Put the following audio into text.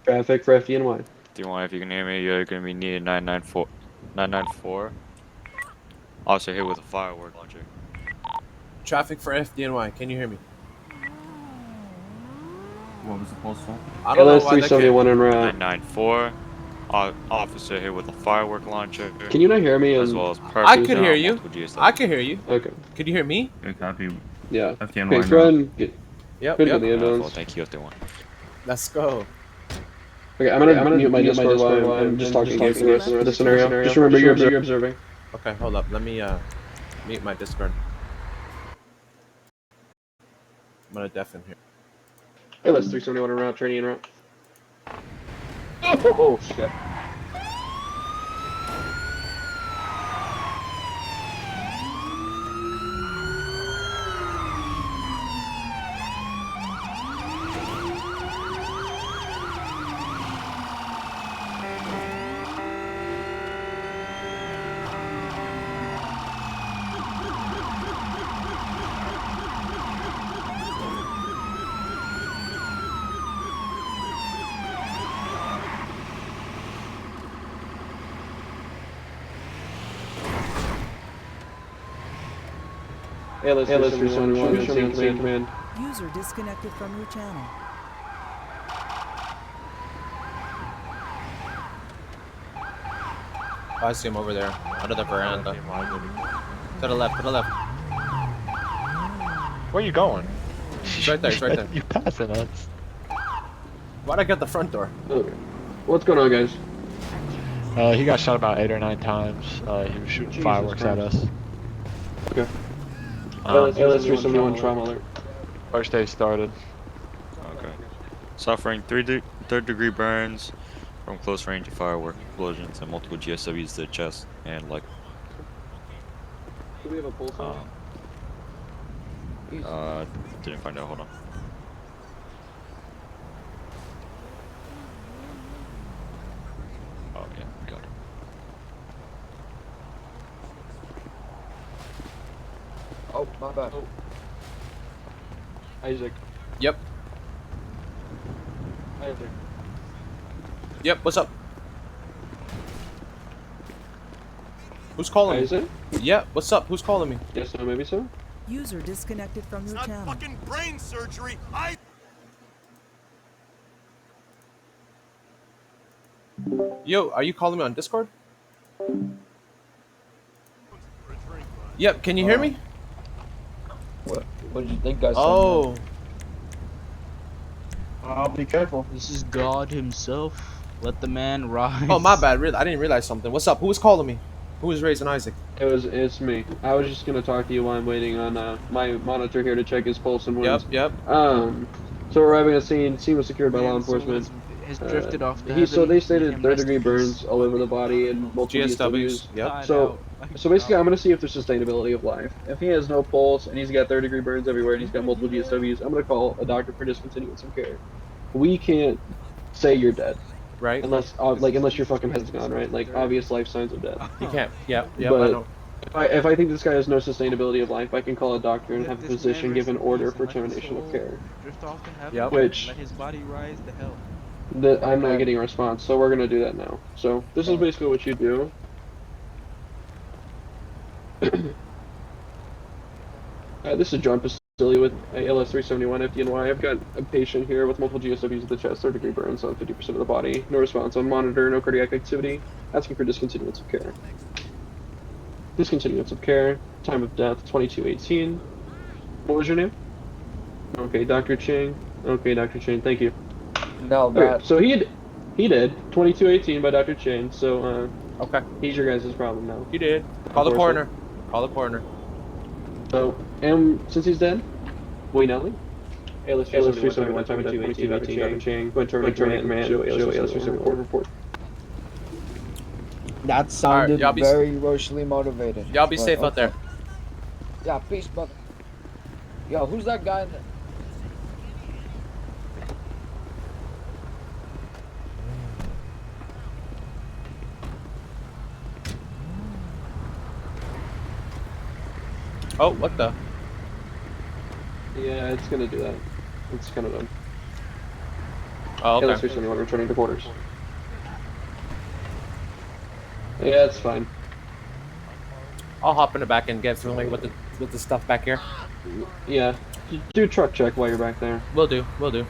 Traffic for FDNY. FDNY, if you can hear me, you're gonna be needed 994. 994. Also hit with a firework launcher. Traffic for FDNY. Can you hear me? What was the postal? I don't know LS why they can't. 371 en route. 994. Officer hit with a firework launcher. Can you not hear me? As well as I purpose could hear on you. multiple GSW. I could hear you. Okay. Could you hear me? Good copy. Yeah. FDNY Okay, go now. ahead and get Yep. the Yep. ambulance. Thank you, FD1. Let's go. Okay, I'm gonna mute my Discord while I'm just talking to you for the rest of the scenario. Just remember you're observing. Okay, hold up. Let me mute my Discord. I'm gonna deafen here. LS 371 en route. Training en route. Oh shit. LS 371 command. User disconnected from your channel. Oh, I see him over there, under the veranda. To the left. To the left. Where are you going? He's right there. He's right there. You passing us? Why'd I get the front door? Okay. What's going on, guys? He got shot about 8 or 9 times. He was shooting Jesus fireworks at Christ. us. Okay. LS 371 trauma alert. First day started. Okay. Suffering third-degree burns from close-range firework explosions and multiple GSWs to the chest and leg. Do we have a pulse on? Didn't find out. Hold on. Oh yeah, got it. Oh, my bad. Oh. Isaac. Yep. Isaac. Yep. What's up? Who's calling me? Isaac? Yeah. What's up? Who's calling me? Yes, no, maybe so. User disconnected from your channel. Fucking brain surgery. Yo, are you calling me on Discord? Yep. Can you hear me? What did you think I said? Oh. Be careful. This is God himself. Let the man rise. Oh, my bad. I didn't realize something. What's up? Who was calling me? Who was raising Isaac? It's me. I was just gonna talk to you while I'm waiting on my monitor here to check his pulse and wounds. Yep. So arriving at scene was secured by law enforcement. Has drifted off the So they heaven. stated Him third-degree rest in peace. burns all over the body and multiple GSWs. GSWs. Yep. So basically, I'm gonna see if there's sustainability of life. If he has no pulse and he's got third-degree burns everywhere and he's got multiple GSWs, I'm gonna call a doctor for discontinuance of care. We can't say you're dead Right. unless your fucking head's gone, right? Like obvious life signs of death. You can't. Yep. I But know. if I think this guy has no sustainability of life, I can call a doctor and have a physician give an order for termination of care. Drift off to heaven. Yep. Which Let his body rise to hell. that I'm not getting a response, so we're gonna do that now. So this is basically what you do. This is John Pastilli with ALS 371 FDNY. I've got a patient here with multiple GSWs of the chest, third-degree burns on 50% of the body. No response on monitor, no cardiac activity. Asking for discontinuance of care. Discontinuance of care. Time of death 2218. What was your name? Okay, Dr. Ching. Okay, Dr. Ching. Thank you. No, Okay, Matt. so he did 2218 by Dr. Ching. So Okay. he's your guys' problem now. You did. Call the coroner. Call the coroner. So since he's dead, we know. ALS 371 time of death 2218 Dr. Ching. Go and terminate command. Show ALS 371 report. That sounded y'all be very emotionally motivated. Y'all be but safe out there. Yeah, peace, brother. Yo, who's that guy in there? Oh, what the? Yeah, it's gonna do that. It's kind of dumb. Oh, ALS okay. 371 returning to quarters. Yeah, it's fine. I'll hop in the back and get familiar with the stuff back here. Yeah, do a truck check while you're back there. Will do. Will do.